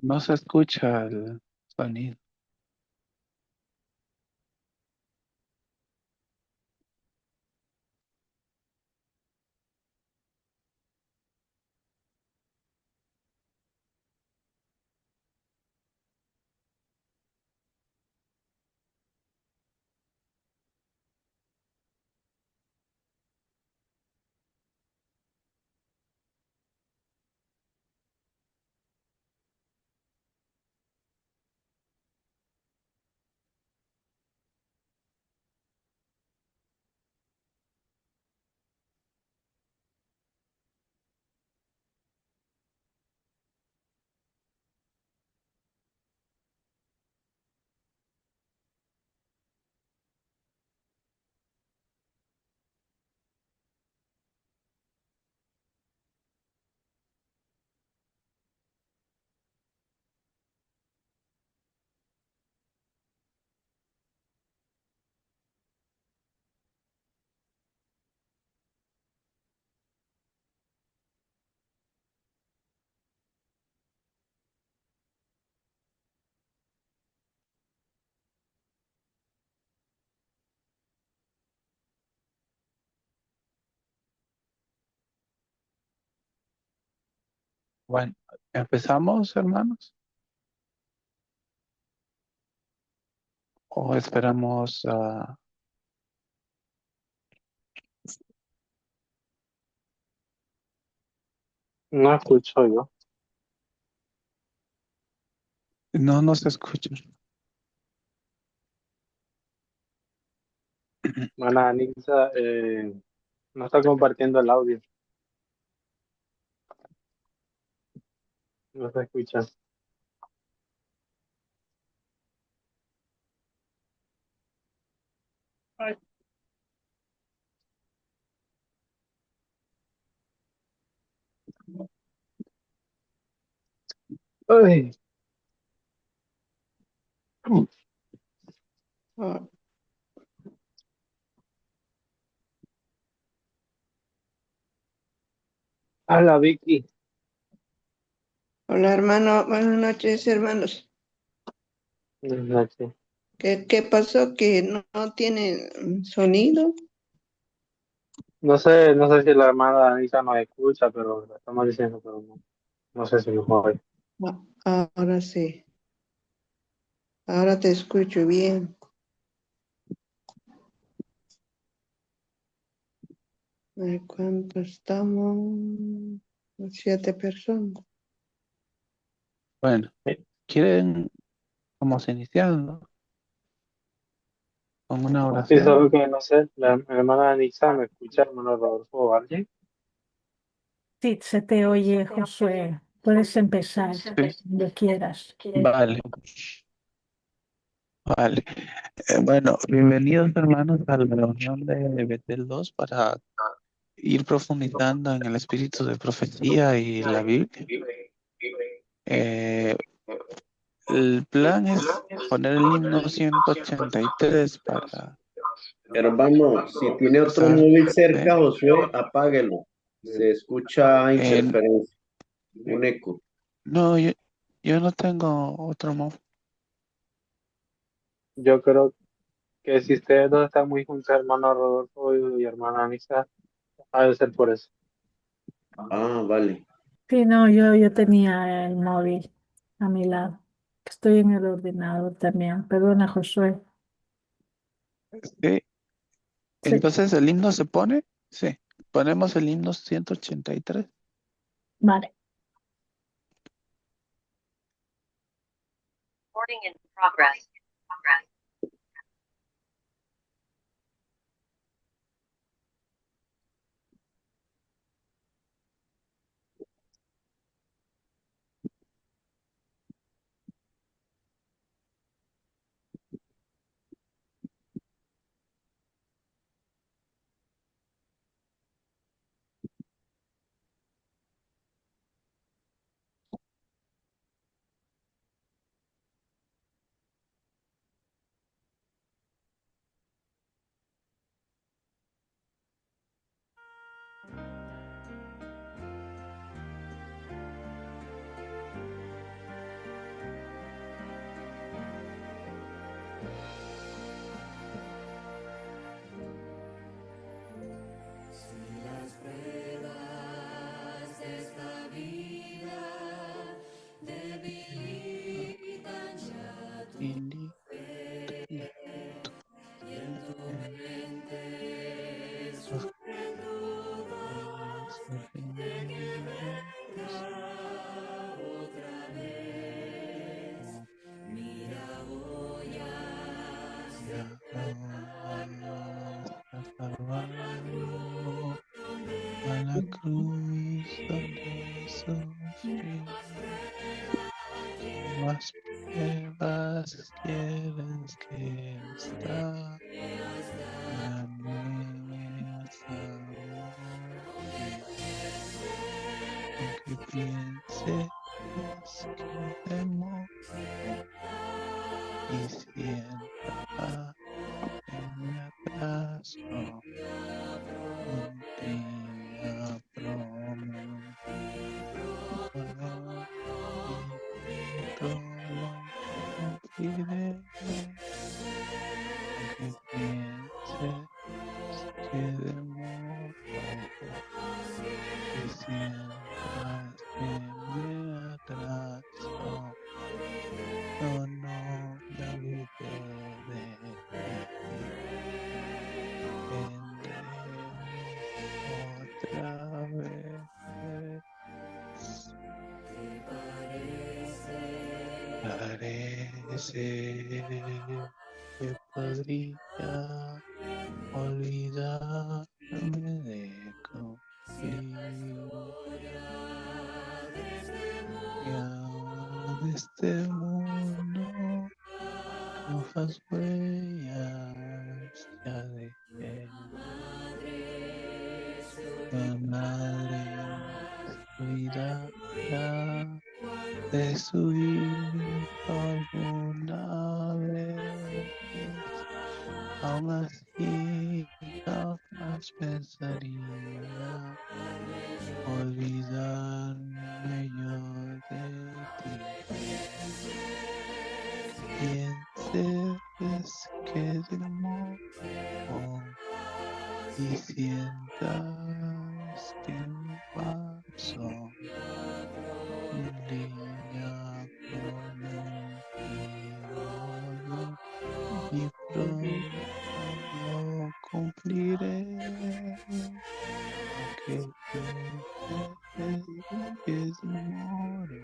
No se escucha el sonido. Bueno, ¿empezamos, hermanos? ¿O esperamos a... No escucho yo. No nos escuchan? Bueno, Anissa, no está compartiendo el audio. No se escucha. Ay. Ay. Ah. Hola, Vicky. Hola hermano, buenas noches hermanos. Buenas noches. ¿Qué pasó? ¿Que no tiene sonido? No sé si la hermana Anissa nos escucha, pero lo estamos diciendo, pero no sé si nos oye. Ahora sí, ahora te escucho bien. A ver, ¿cuántos estamos? 7 personas. Bueno, ¿quieren vamos iniciando con una Sí, oración? solo que no sé, la hermana Anissa me escucha, hermano Rodolfo o alguien. Sí, se te oye, Josué. Puedes empezar Sí, cuando quieras. vale, vale. Bueno, bienvenidos, hermanos, a la reunión de Betel 2 para ir profundizando en el espíritu de profecía y la Biblia. Eh, el plan es poner el himno 183 para Hermano, si tiene otro empezar. móvil ¿Sí? cerca, Josué, apáguelo. Se escucha Eh, interferencia, un eco. no, yo no tengo otro móvil. Yo creo que si ustedes dos están muy juntos, hermano Rodolfo y hermana Anissa, ha de ser por eso. Ah, vale. Sí, no, yo tenía el móvil a mi lado. Estoy en el ordenador también. Perdona, Josué. Sí. Sí, Entonces el himno se pone. Sí. Ponemos el himno 183. vale. Recording in progress. en la cruz donde sufrí, más pruebas quieres que está, dame hasta morir, aunque pienses que demo y sienta en mi abrazo un día prometí y todo cumpliré, aunque pienses que demoro y sientas que me atraso, yo no me olvidé de ti, vendré otra vez. Parece que podría olvidarme de cumplir ya de este mundo, que hojas huellas ya dejé. La madre cuidará de su hijo alguna vez, aún así jamás pensaría olvidarme yo de ti. Pienses que de amor y sientas que un paso un día prometido y pronto lo cumpliré, aunque pienses que demoro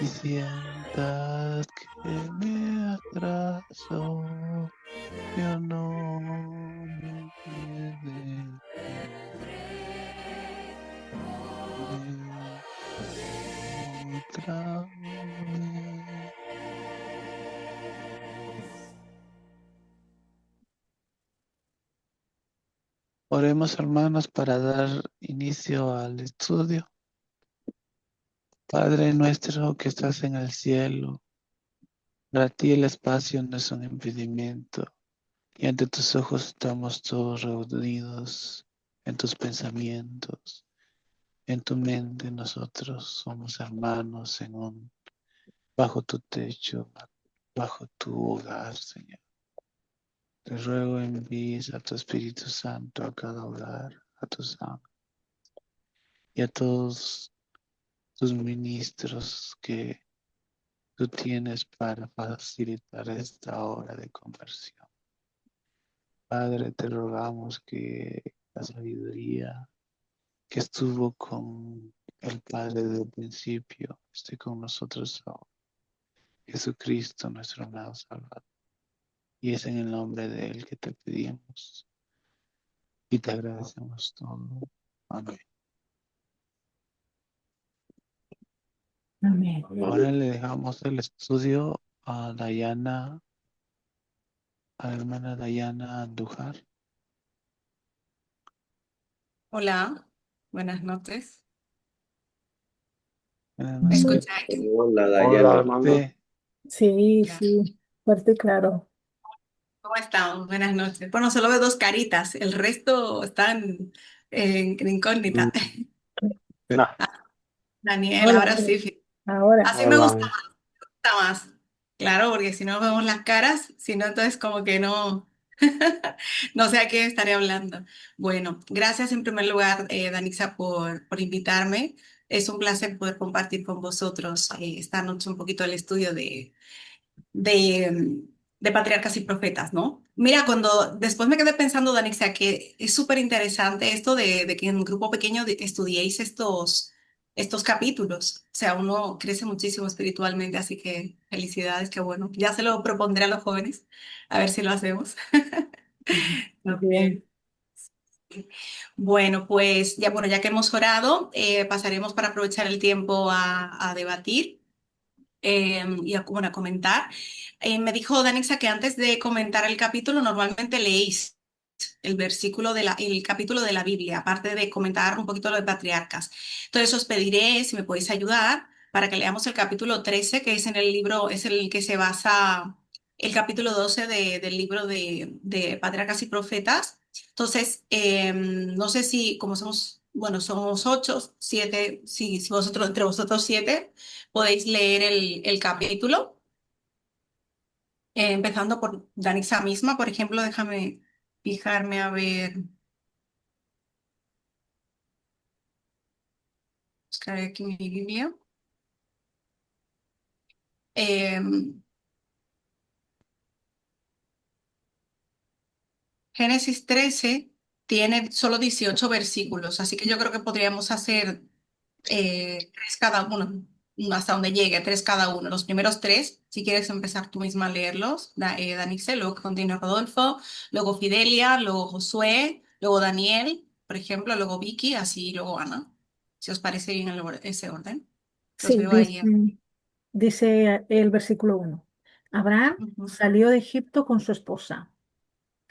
y sientas que me atraso, yo no me olvidé de otra vez. Oremos, hermanos, para dar inicio al estudio. Padre nuestro que estás en el cielo, para ti el espacio no es un impedimento, y ante tus ojos estamos todos reunidos en tus pensamientos, en tu mente. Nosotros somos hermanos bajo tu techo, bajo tu hogar, Señor. Te ruego envíes a tu Espíritu Santo a cada hogar, a tus ángeles y a todos tus ministros que tú tienes para facilitar esta hora de conversión. Padre, te rogamos que la sabiduría que estuvo con el Padre desde el principio esté con nosotros ahora. Jesucristo, nuestro amado Salvador. Y es en el nombre de Él que te pedimos y te agradecemos todo. Amén. Amén. Ahora le dejamos el estudio a Dayana, a la hermana Dayana Andújar. Hola, buenas noches. Buenas ¿Me noches. escucháis? Hola, Hola, Dayana. hermano. Sí, Sí, Ya. sí, fuerte y claro. ¿Cómo están? Buenas noches. Bueno, solo veo dos caritas, el resto están en incógnita. No, Daniel, Hola, ahora sí. ahora. Así me hola. gusta más. Claro, porque si no vemos las caras, si no, entonces como que no, no sé a qué estaré hablando. Bueno, gracias en primer lugar, Danitza, por invitarme. Es un placer poder compartir con vosotros esta noche un poquito el estudio de patriarcas y profetas, ¿no? Mira, cuando después me quedé pensando, Danixia, que es súper interesante esto de que en un grupo pequeño estudiéis estos capítulos. O sea, uno crece muchísimo espiritualmente, así que felicidades, qué bueno. Ya se lo propondré a los jóvenes, a ver si lo hacemos. Bien. También. Bueno, pues ya, bueno, ya que hemos orado, pasaremos para aprovechar el tiempo a debatir y bueno, a comentar. Me dijo Danixa que antes de comentar el capítulo, normalmente leéis el capítulo de la Biblia, aparte de comentar un poquito lo de patriarcas. Entonces os pediré si me podéis ayudar para que leamos el capítulo 13, que es en el libro, es el que se basa el capítulo 12 del libro de Patriarcas y Profetas. Entonces, no sé si, como somos, bueno, somos 8, 7, si vosotros, entre vosotros 7, podéis leer el capítulo. Empezando por Danisa misma, por ejemplo, déjame fijarme a ver, buscaré aquí mi Biblia. Em, Génesis 13 tiene solo 18 versículos, así que yo creo que podríamos hacer tres cada uno, hasta donde llegue, tres cada uno. Los primeros tres, si quieres empezar tú misma a leerlos, Danice, luego que continúe Rodolfo, luego Fidelia, luego Josué, luego Daniel, por ejemplo, luego Vicky, así luego Ana. Si os parece bien ese orden. Los Sí, veo ahí. dice el versículo 1. Abraham Ujú. salió de Egipto con su esposa,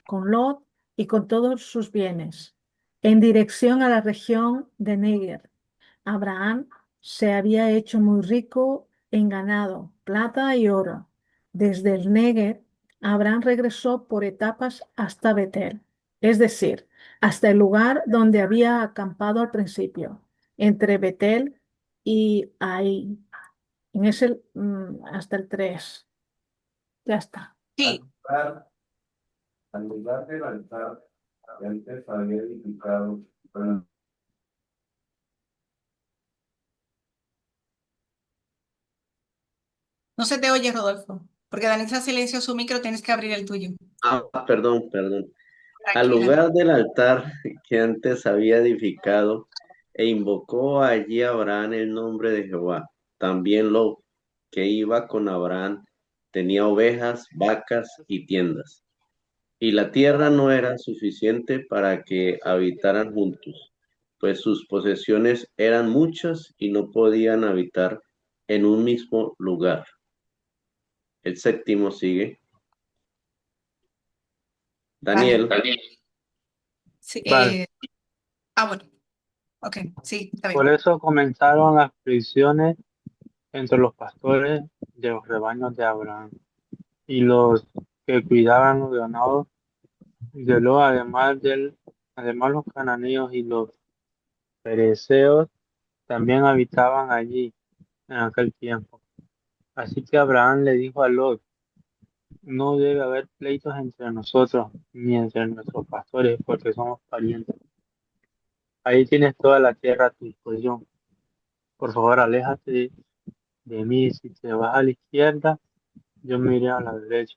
con Lot y con todos sus bienes, en dirección a la región de Negev. Abraham se había hecho muy rico en ganado, plata y oro. Desde el Negev, Abraham regresó por etapas hasta Betel, es decir, hasta el lugar donde había acampado al principio, entre Betel y Ai. En ese, hasta el 3. Ya está. Sí, Al lugar del altar, antes había edificado. no se te oye, Rodolfo, porque Danisa silenció su micro, tienes que abrir el tuyo. Perdón, perdón. Al Tranquila. lugar del altar que antes había edificado, e invocó allí Abraham el nombre de Jehová. También Lot, que iba con Abraham, tenía ovejas, vacas y tiendas. Y la tierra no era suficiente para que habitaran juntos, pues sus posesiones eran muchas y no podían habitar en un mismo lugar. El séptimo sigue. Vale. Daniel. Sí, Vale. bueno, ok, sí, está Por bien. eso comenzaron las fricciones entre los pastores de los rebaños de Abraham y los que cuidaban los ganados de Lot, además los cananeos y los fereceos también habitaban allí en aquel tiempo. Así que Abraham le dijo a Lot: no debe haber pleitos entre nosotros ni entre nuestros pastores, porque somos parientes. Ahí tienes toda la tierra a tu disposición. Por favor, aléjate de mí. Si te vas a la izquierda, yo me iré a la derecha.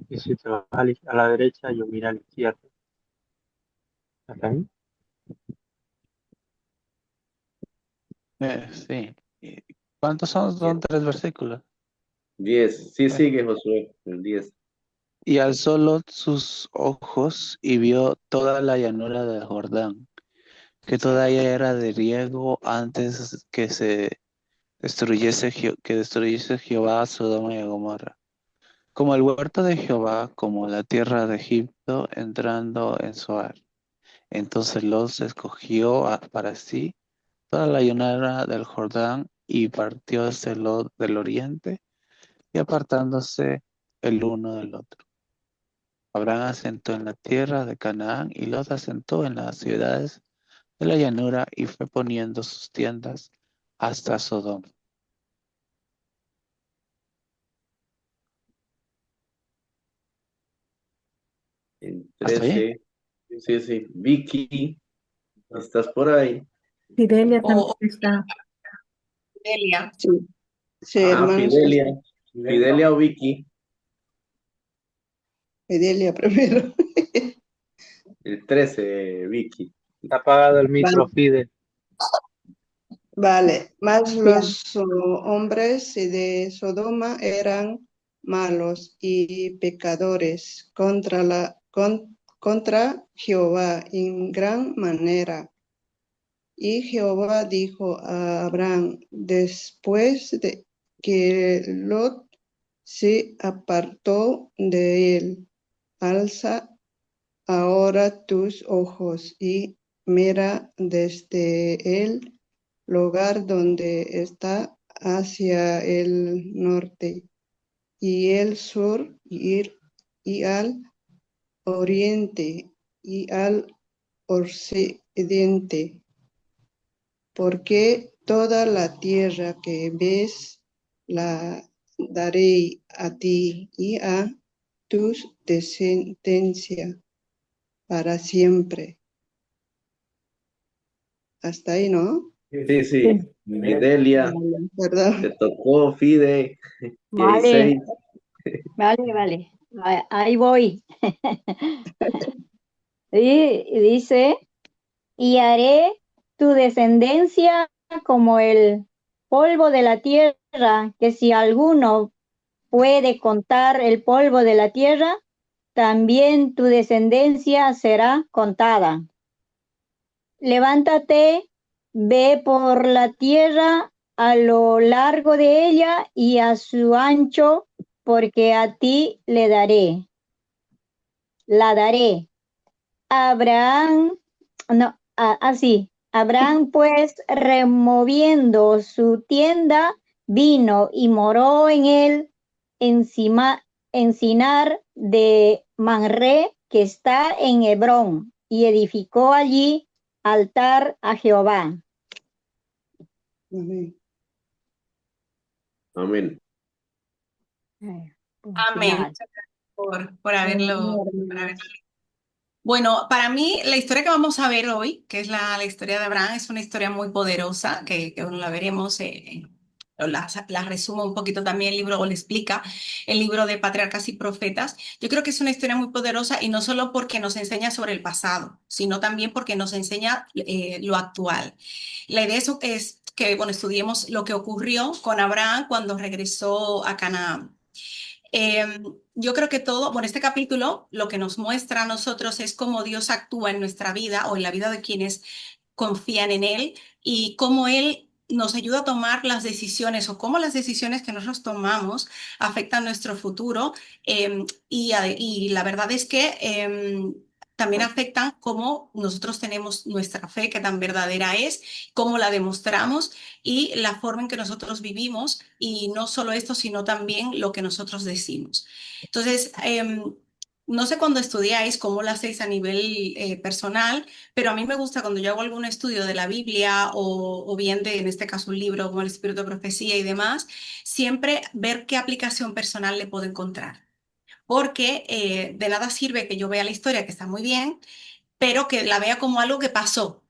Y si te vas a la derecha, yo me iré a la izquierda. ¿Hasta ahí? Sí. ¿Cuántos son? Son 3 versículos. 10. Sí, Bueno. sigue Josué, el 10. Y alzó Lot sus ojos y vio toda la llanura del Jordán, que toda ella era de riego antes que destruyese Jehová a Sodoma y a Gomorra. Como el huerto de Jehová, como la tierra de Egipto, entrando en Zoar. Entonces Lot se escogió para sí toda la llanura del Jordán y partióse Lot del oriente y apartándose el uno del otro. Abraham asentó en la tierra de Canaán y Lot asentó en las ciudades de la llanura y fue poniendo sus tiendas hasta Sodoma. El ¿Hasta ahí? 13. Sí, sí. Vicky, ¿estás por ahí? Fidelia también O está. Delia. Sí, sí, hermanos, Fidelia. Fidelia o Vicky. Fidelia primero. El 13, Vicky. Está apagado el micro, Vale, Fide. vale. Más Bien. los hombres de Sodoma eran malos y pecadores contra Jehová en gran manera. Y Jehová dijo a Abraham, después de que Lot se apartó de él, alza ahora tus ojos y mira desde el lugar donde está hacia el norte y el sur y al oriente y al occidente, porque toda la tierra que ves la daré a ti y a tus descendencia para siempre. Hasta ahí, ¿no? Sí, sí. Sí. Fidelia, Perdón. te tocó Fide Vale, 16. vale. Ahí voy. Y dice, y haré tu descendencia como el polvo de la tierra, que si alguno puede contar el polvo de la tierra, también tu descendencia será contada. Levántate, ve por la tierra a lo largo de ella y a su ancho, porque a ti le daré. La daré. Abraham, no, así. Abraham pues removiendo su tienda, vino y moró en el encinar de Manré, que está en Hebrón, y edificó allí altar a Jehová. Amén. Amén. Amén. Muchas gracias por haberlo. Bueno, para mí la historia que vamos a ver hoy, que es la historia de Abraham, es una historia muy poderosa, que bueno, la veremos, la resumo un poquito también el libro, o le explica el libro de Patriarcas y Profetas. Yo creo que es una historia muy poderosa y no solo porque nos enseña sobre el pasado, sino también porque nos enseña lo actual. La idea es que, bueno, estudiemos lo que ocurrió con Abraham cuando regresó a Canaán. Yo creo que todo, bueno, este capítulo lo que nos muestra a nosotros es cómo Dios actúa en nuestra vida o en la vida de quienes confían en Él y cómo Él nos ayuda a tomar las decisiones o cómo las decisiones que nosotros tomamos afectan nuestro futuro. Y la verdad es que también afectan cómo nosotros tenemos nuestra fe, que tan verdadera es, cómo la demostramos y la forma en que nosotros vivimos, y no solo esto, sino también lo que nosotros decimos. Entonces, no sé cuándo estudiáis, cómo lo hacéis a nivel personal, pero a mí me gusta cuando yo hago algún estudio de la Biblia o bien de, en este caso, un libro como El Espíritu de Profecía y demás, siempre ver qué aplicación personal le puedo encontrar. Porque de nada sirve que yo vea la historia, que está muy bien, pero que la vea como algo que pasó.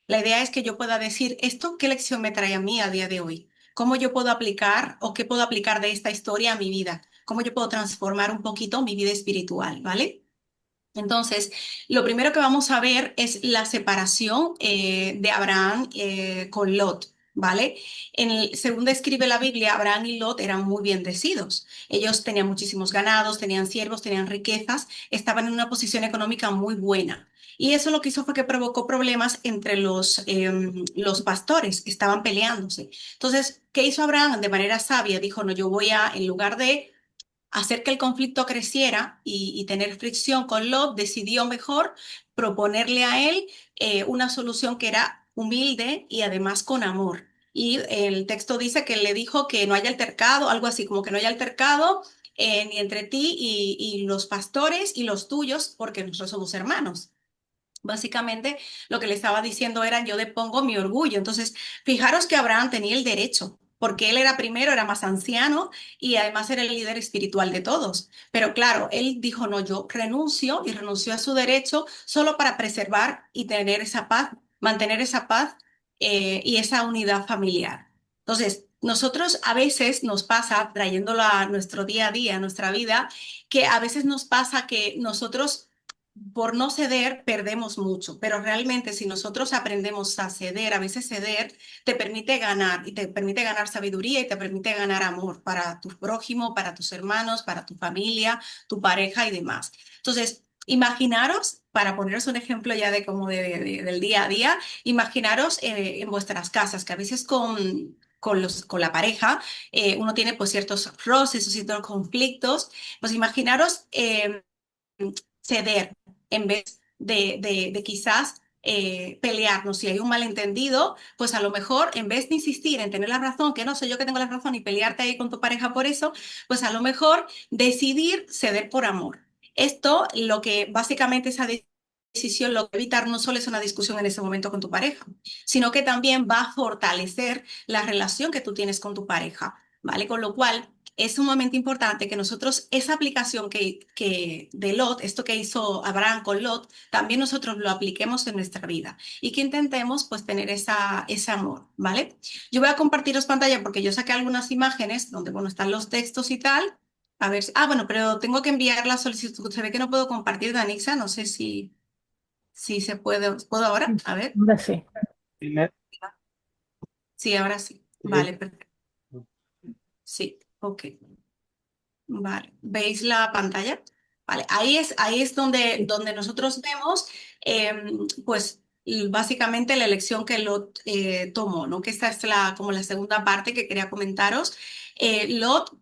La idea es que yo pueda decir, ¿esto qué lección me trae a mí a día de hoy? ¿Cómo yo puedo aplicar o qué puedo aplicar de esta historia a mi vida? ¿Cómo yo puedo transformar un poquito mi vida espiritual? ¿Vale? Entonces, lo primero que vamos a ver es la separación de Abraham con Lot, ¿vale? Según describe la Biblia, Abraham y Lot eran muy bendecidos. Ellos tenían muchísimos ganados, tenían siervos, tenían riquezas, estaban en una posición económica muy buena. Y eso lo que hizo fue que provocó problemas entre los pastores, estaban peleándose. Entonces, ¿qué hizo Abraham? De manera sabia dijo, no, yo voy a, en lugar de hacer que el conflicto creciera y tener fricción con Lot, decidió mejor proponerle a él una solución que era humilde y además con amor. Y el texto dice que él le dijo que no haya altercado, algo así como que no haya altercado ni entre ti y los pastores y los tuyos, porque nosotros somos hermanos. Básicamente lo que le estaba diciendo era yo depongo mi orgullo. Entonces, fijaros que Abraham tenía el derecho, porque él era primero, era más anciano y además era el líder espiritual de todos. Pero claro, él dijo, no, yo renuncio, y renunció a su derecho solo para preservar y tener esa paz, mantener esa paz y esa unidad familiar. Entonces, nosotros a veces nos pasa, trayéndolo a nuestro día a día, a nuestra vida, que a veces nos pasa que nosotros por no ceder perdemos mucho, pero realmente si nosotros aprendemos a ceder, a veces ceder te permite ganar y te permite ganar sabiduría y te permite ganar amor para tu prójimo, para tus hermanos, para tu familia, tu pareja y demás. Entonces, Imaginaros, para poneros un ejemplo ya de como del día a día, imaginaros en vuestras casas, que a veces con la pareja uno tiene pues ciertos roces o ciertos conflictos, pues imaginaros ceder en vez de quizás pelearnos. Si hay un malentendido, pues a lo mejor en vez de insistir en tener la razón, que no soy yo que tengo la razón, y pelearte ahí con tu pareja por eso, pues a lo mejor decidir ceder por amor. Esto, lo que básicamente esa decisión, lo que evitar no solo es una discusión en ese momento con tu pareja, sino que también va a fortalecer la relación que tú tienes con tu pareja, ¿vale? Con lo cual, es sumamente importante que nosotros esa aplicación que de Lot, esto que hizo Abraham con Lot, también nosotros lo apliquemos en nuestra vida y que intentemos pues tener ese amor, ¿vale? Yo voy a compartiros pantalla porque yo saqué algunas imágenes donde, bueno, están los textos y tal. A ver, bueno, pero tengo que enviar la solicitud. Se ve que no puedo compartir, Danixa, no sé si se puede. ¿Puedo ahora? A ver. Hombre, sí. Dime. Sí, ahora sí. Vale, perfecto. Sí, ok. Vale, ¿veis la pantalla? Vale, ahí es donde nosotros vemos, pues, básicamente la elección que Lot tomó, ¿no? Que esta es como la segunda parte que quería comentaros. Lot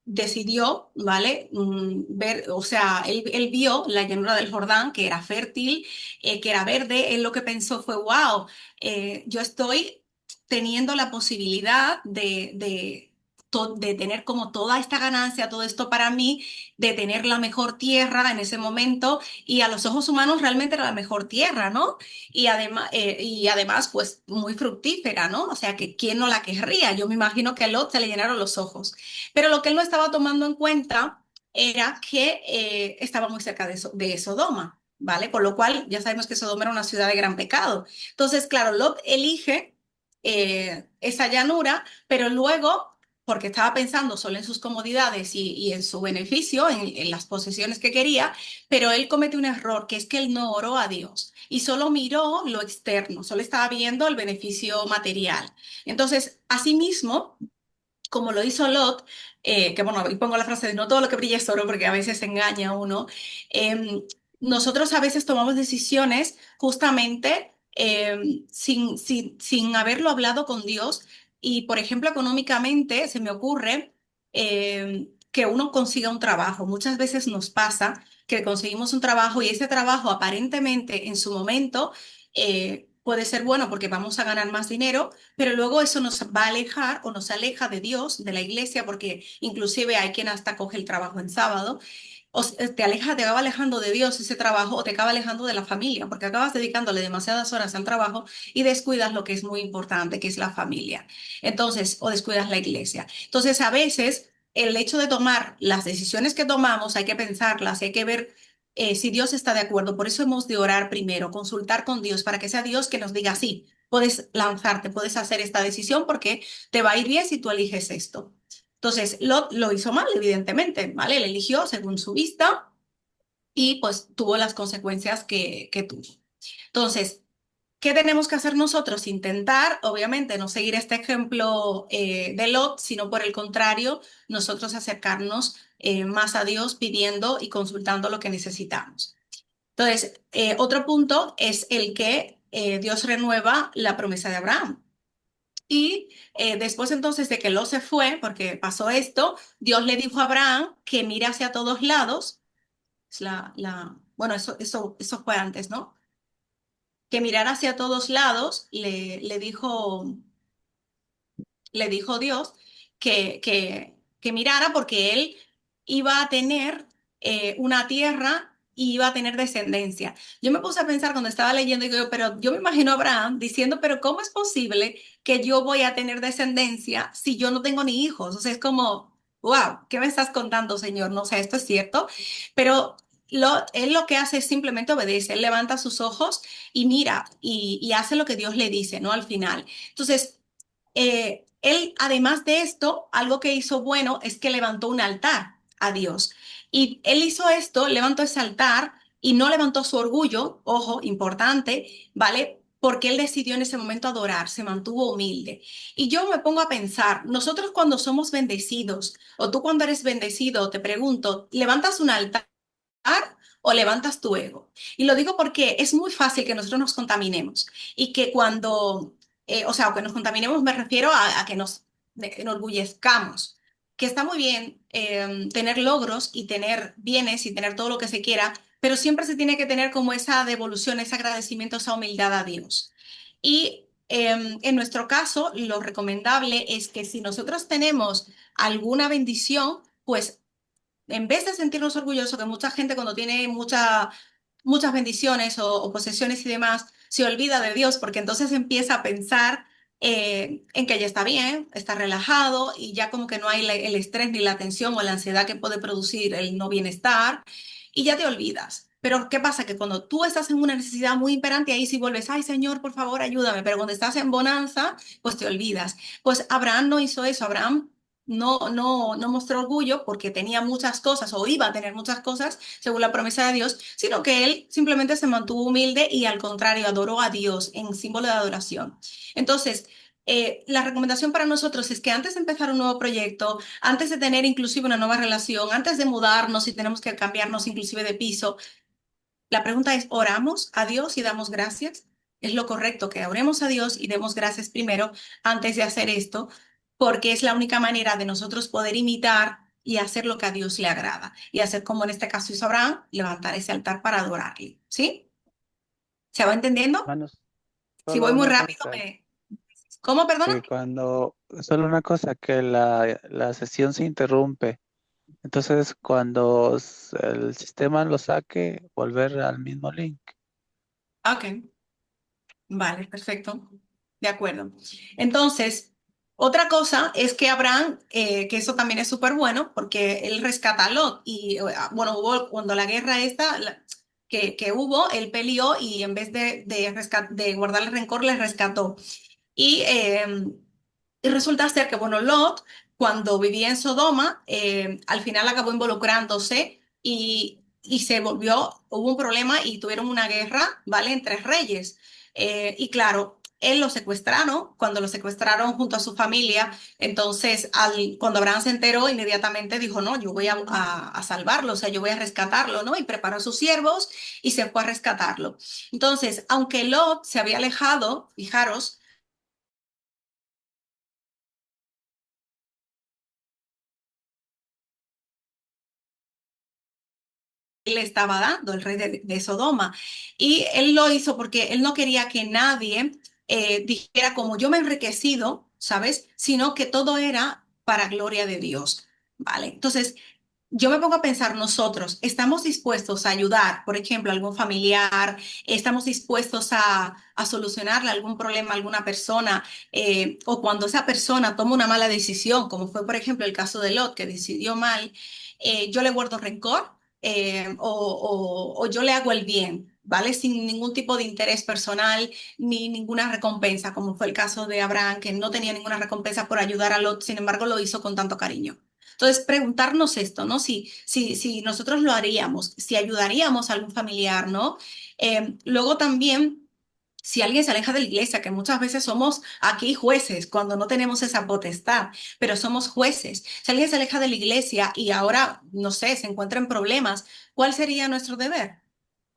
decidió, ¿vale? Ver, o sea, él vio la llanura del Jordán, que era fértil, que era verde. Él lo que pensó fue, wow, yo estoy teniendo la posibilidad de tener como toda esta ganancia, todo esto para mí, de tener la mejor tierra en ese momento y a los ojos humanos realmente era la mejor tierra, ¿no? Y además, pues muy fructífera, ¿no? O sea, que quién no la querría. Yo me imagino que a Lot se le llenaron los ojos. Pero lo que él no estaba tomando en cuenta era que estaba muy cerca de Sodoma, ¿vale? Por lo cual ya sabemos que Sodoma era una ciudad de gran pecado. Entonces, claro, Lot elige esa llanura, pero luego porque estaba pensando solo en sus comodidades y en su beneficio, en las posesiones que quería, pero él comete un error, que es que él no oró a Dios y solo miró lo externo, solo estaba viendo el beneficio material. Entonces, asimismo, como lo hizo Lot, que bueno, y pongo la frase de no todo lo que brilla es oro, porque a veces engaña a uno, nosotros a veces tomamos decisiones justamente sin haberlo hablado con Dios y, por ejemplo, económicamente se me ocurre que uno consiga un trabajo. Muchas veces nos pasa que conseguimos un trabajo y ese trabajo aparentemente en su momento puede ser bueno porque vamos a ganar más dinero, pero luego eso nos va a alejar o nos aleja de Dios, de la iglesia, porque inclusive hay quien hasta coge el trabajo en sábado. Te acaba alejando de Dios ese trabajo o te acaba alejando de la familia, porque acabas dedicándole demasiadas horas al trabajo y descuidas lo que es muy importante, que es la familia. Entonces, o descuidas la iglesia. Entonces, a veces el hecho de tomar las decisiones que tomamos, hay que pensarlas, hay que ver si Dios está de acuerdo. Por eso hemos de orar primero, consultar con Dios para que sea Dios que nos diga sí. Puedes lanzarte, puedes hacer esta decisión porque te va a ir bien si tú eliges esto. Entonces, Lot lo hizo mal, evidentemente, ¿vale? Él eligió según su vista y pues tuvo las consecuencias que tuvo. Entonces, ¿qué tenemos que hacer nosotros? Intentar, obviamente, no seguir este ejemplo de Lot, sino por el contrario, nosotros acercarnos más a Dios pidiendo y consultando lo que necesitamos. Entonces, otro punto es el que Dios renueva la promesa de Abraham. Y después entonces de que Lot se fue, porque pasó esto, Dios le dijo a Abraham que mire hacia todos lados. Es bueno, eso fue antes, ¿no? Que mirara hacia todos lados, le dijo Dios que mirara porque él iba a tener una tierra y iba a tener descendencia. Yo me puse a pensar cuando estaba leyendo y digo, pero yo me imagino a Abraham diciendo, pero ¿cómo es posible que yo voy a tener descendencia si yo no tengo ni hijos? O sea, es como, wow, ¿qué me estás contando, Señor? No sé, esto es cierto, pero él lo que hace es simplemente obedece, él levanta sus ojos y mira y hace lo que Dios le dice, ¿no? Al final. Entonces, él, además de esto, algo que hizo bueno es que levantó un altar a Dios. Y él hizo esto, levantó ese altar y no levantó su orgullo, ojo, importante, ¿vale? Porque él decidió en ese momento adorar, se mantuvo humilde. Y yo me pongo a pensar, nosotros cuando somos bendecidos, o tú cuando eres bendecido, te pregunto, ¿levantas un altar o levantas tu ego. Y lo digo porque es muy fácil que nosotros nos contaminemos y que cuando, o sea, que nos contaminemos me refiero a que nos enorgullezcamos, que está muy bien tener logros y tener bienes y tener todo lo que se quiera, pero siempre se tiene que tener como esa devolución, ese agradecimiento, esa humildad a Dios. Y en nuestro caso, lo recomendable es que si nosotros tenemos alguna bendición, pues en vez de sentirnos orgullosos, que mucha gente cuando tiene muchas bendiciones o posesiones y demás, se olvida de Dios porque entonces empieza a pensar en que ya está bien, está relajado y ya como que no hay el estrés ni la tensión o la ansiedad que puede producir el no bienestar y ya te olvidas. Pero ¿qué pasa? Que cuando tú estás en una necesidad muy imperante, ahí sí vuelves, ay Señor, por favor, ayúdame. Pero cuando estás en bonanza, pues te olvidas. Pues Abraham no hizo eso. Abraham no mostró orgullo porque tenía muchas cosas o iba a tener muchas cosas según la promesa de Dios, sino que él simplemente se mantuvo humilde y al contrario adoró a Dios en símbolo de adoración. Entonces, la recomendación para nosotros es que antes de empezar un nuevo proyecto, antes de tener inclusive una nueva relación, antes de mudarnos y tenemos que cambiarnos inclusive de piso, la pregunta es, ¿oramos a Dios y damos gracias? Es lo correcto que oremos a Dios y demos gracias primero antes de hacer esto, porque es la única manera de nosotros poder imitar y hacer lo que a Dios le agrada. Y hacer como en este caso hizo Abraham, levantar ese altar para adorarle. ¿Sí? ¿Se va entendiendo? Hermanos, Si solo voy muy una rápido, cosa, me... ¿Cómo, perdona? que solo una cosa, que la sesión se interrumpe. Entonces, cuando el sistema lo saque, volver al mismo link. Ok, vale, perfecto. De acuerdo. Entonces, otra cosa es que Abraham, que eso también es súper bueno, porque él rescata a Lot. Y bueno, hubo cuando la guerra esta que hubo, él peleó y en vez de guardarle rencor, le rescató. Y, y resulta ser que, bueno, Lot, cuando vivía en Sodoma, al final acabó involucrándose y se volvió, hubo un problema y tuvieron una guerra, ¿vale? Entre reyes. Y claro, él lo secuestraron, cuando lo secuestraron junto a su familia, entonces cuando Abraham se enteró, inmediatamente dijo, no, yo voy a salvarlo, o sea, yo voy a rescatarlo, ¿no? Y preparó a sus siervos y se fue a rescatarlo. Entonces, aunque Lot se había alejado, fijaros, le estaba dando, el rey de Sodoma. Y él lo hizo porque él no quería que nadie dijera como yo me he enriquecido, ¿sabes? Sino que todo era para gloria de Dios, ¿vale? Entonces, yo me pongo a pensar, nosotros estamos dispuestos a ayudar, por ejemplo, a algún familiar, estamos dispuestos a solucionarle algún problema a alguna persona, o cuando esa persona toma una mala decisión, como fue, por ejemplo, el caso de Lot, que decidió mal, yo le guardo rencor, o yo le hago el bien. ¿Vale? Sin ningún tipo de interés personal ni ninguna recompensa, como fue el caso de Abraham, que no tenía ninguna recompensa por ayudar a Lot, sin embargo lo hizo con tanto cariño. Entonces, preguntarnos esto, ¿no? Si nosotros lo haríamos, si ayudaríamos a algún familiar, ¿no? Luego también, si alguien se aleja de la iglesia, que muchas veces somos aquí jueces cuando no tenemos esa potestad, pero somos jueces. Si alguien se aleja de la iglesia y ahora, no sé, se encuentra en problemas, ¿cuál sería nuestro deber?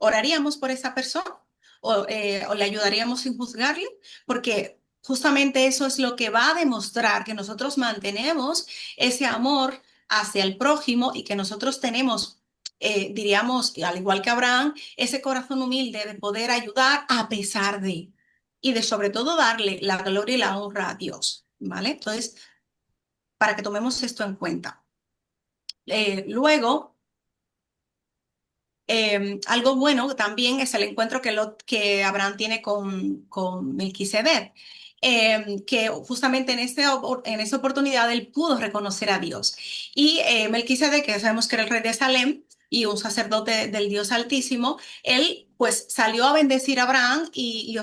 ¿Oraríamos por esa persona? ¿O le ayudaríamos sin juzgarle? Porque justamente eso es lo que va a demostrar que nosotros mantenemos ese amor hacia el prójimo y que nosotros tenemos, diríamos, al igual que Abraham, ese corazón humilde de poder ayudar a pesar de, y de sobre todo darle la gloria y la honra a Dios, ¿vale? Entonces, para que tomemos esto en cuenta. Luego, algo bueno también es el encuentro que Abraham tiene con Melquisedec, que justamente en esa oportunidad él pudo reconocer a Dios. Y Melquisedec, que sabemos que era el rey de Salem y un sacerdote del Dios Altísimo, él pues salió a bendecir a Abraham y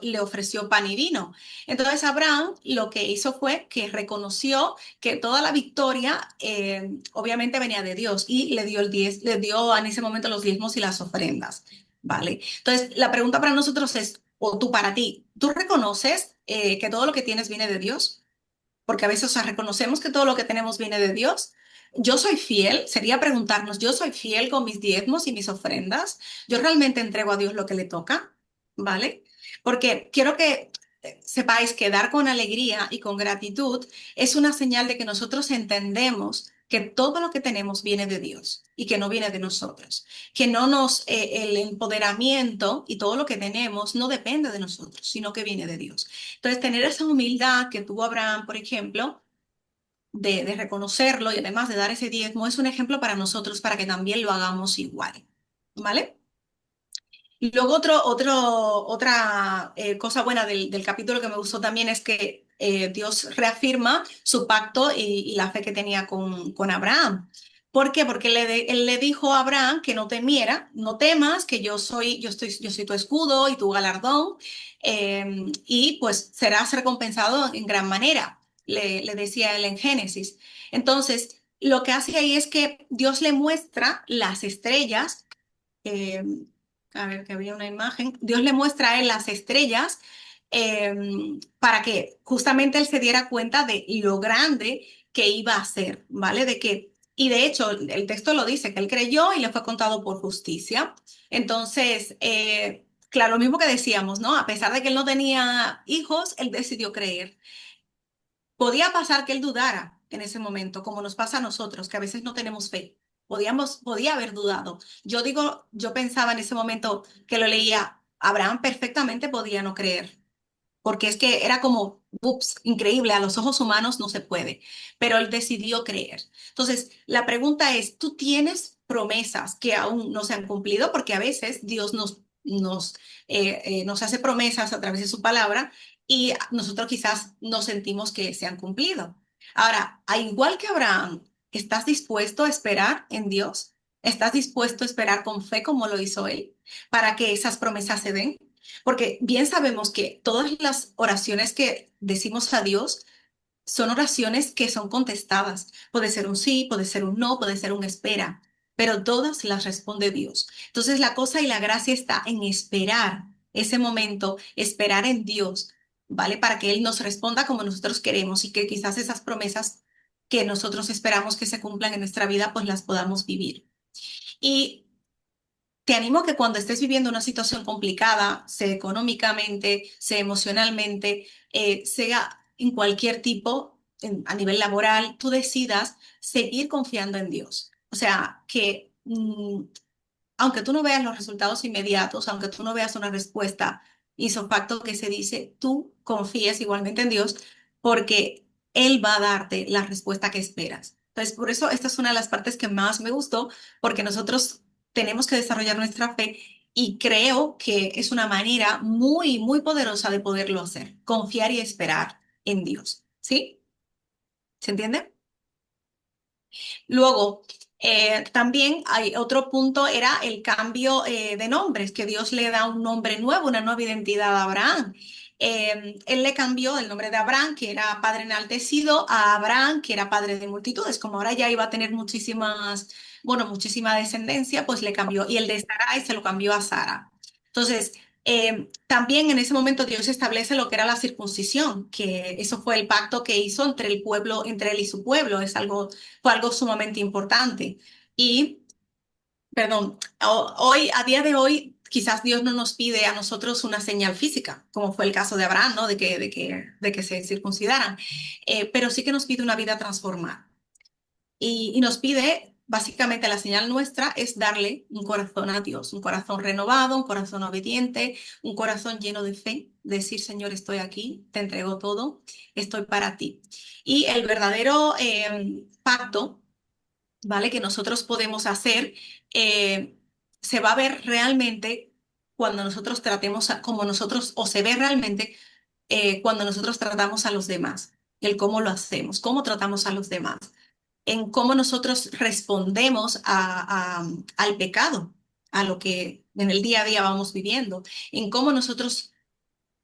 le ofreció pan y vino. Entonces Abraham lo que hizo fue que reconoció que toda la victoria obviamente venía de Dios y le dio en ese momento los diezmos y las ofrendas, ¿vale? Entonces, la pregunta para nosotros es, o tú para ti, ¿tú reconoces que todo lo que tienes viene de Dios? Porque a veces, o sea, reconocemos que todo lo que tenemos viene de Dios. yo soy fiel, sería preguntarnos, yo soy fiel con mis diezmos y mis ofrendas, yo realmente entrego a Dios lo que le toca, ¿vale? Porque quiero que sepáis que dar con alegría y con gratitud es una señal de que nosotros entendemos que todo lo que tenemos viene de Dios y que no viene de nosotros, que no nos, el empoderamiento y todo lo que tenemos no depende de nosotros, sino que viene de Dios. Entonces, tener esa humildad que tuvo Abraham, por ejemplo, de reconocerlo y además de dar ese diezmo, es un ejemplo para nosotros, para que también lo hagamos igual, ¿vale? Y luego otra cosa buena del capítulo que me gustó también es que Dios reafirma su pacto y la fe que tenía con Abraham. ¿Por qué? Porque él le dijo a Abraham que no temiera, no temas, que yo soy tu escudo y tu galardón, y pues serás recompensado en gran manera, le decía él en Génesis. Entonces, lo que hace ahí es que Dios le muestra las estrellas, eh, a ver, que había una imagen, Dios le muestra a él las estrellas, eh, para que justamente él se diera cuenta de lo grande que iba a ser, ¿vale? Y de hecho, el texto lo dice, que él creyó y le fue contado por justicia. Entonces, claro, lo mismo que decíamos, ¿no? A pesar de que él no tenía hijos, él decidió creer. Podía pasar que él dudara en ese momento, como nos pasa a nosotros, que a veces no tenemos fe. Podía haber dudado. Yo pensaba en ese momento que lo leía, Abraham perfectamente podía no creer, porque es que era como, ups, increíble, a los ojos humanos no se puede, pero él decidió creer. Entonces, la pregunta es, ¿tú tienes promesas que aún no se han cumplido? Porque a veces Dios nos hace promesas a través de su palabra y nosotros quizás no sentimos que se han cumplido. Ahora, al igual que Abraham, ¿estás dispuesto a esperar en Dios? ¿Estás dispuesto a esperar con fe como lo hizo él para que esas promesas se den? Porque bien sabemos que todas las oraciones que decimos a Dios son oraciones que son contestadas. Puede ser un sí, puede ser un no, puede ser un espera, pero todas las responde Dios. Entonces la cosa y la gracia está en esperar ese momento, esperar en Dios, ¿vale? Para que Él nos responda como nosotros queremos y que quizás esas promesas que nosotros esperamos que se cumplan en nuestra vida, pues las podamos vivir. Y te animo a que cuando estés viviendo una situación complicada, sea económicamente, sea emocionalmente, sea en cualquier tipo, a nivel laboral, tú decidas seguir confiando en Dios. O sea, que aunque tú no veas los resultados inmediatos, aunque tú no veas una respuesta isofacto que se dice, tú confíes igualmente en Dios porque Él va a darte la respuesta que esperas. Entonces, por eso esta es una de las partes que más me gustó, porque nosotros tenemos que desarrollar nuestra fe y creo que es una manera muy, muy poderosa de poderlo hacer, confiar y esperar en Dios. ¿Sí? ¿Se entiende? Luego, también hay otro punto, era el cambio de nombres, que Dios le da un nombre nuevo, una nueva identidad a Abraham. Él le cambió el nombre de Abraham, que era padre enaltecido, a Abraham, que era padre de multitudes. Como ahora ya iba a tener muchísima descendencia, pues le cambió. Y el de Sarai se lo cambió a Sara. Entonces, también en ese momento Dios establece lo que era la circuncisión, que eso fue el pacto que hizo entre el pueblo, entre él y su pueblo. Fue algo sumamente importante. Y, perdón, hoy, a día de hoy, quizás Dios no nos pide a nosotros una señal física, como fue el caso de Abraham, ¿no? De que se circuncidaran. Pero sí que nos pide una vida transformada. Y nos pide, básicamente, la señal nuestra es darle un corazón a Dios, un corazón renovado, un corazón obediente, un corazón lleno de fe, decir, Señor, estoy aquí, te entrego todo, estoy para ti. Y el verdadero pacto, ¿vale? Que nosotros podemos hacer, se va a ver realmente cuando nosotros tratemos como nosotros, o se ve realmente cuando nosotros tratamos a los demás, el cómo lo hacemos, cómo tratamos a los demás, en cómo nosotros respondemos al pecado, a lo que en el día a día vamos viviendo, en cómo nosotros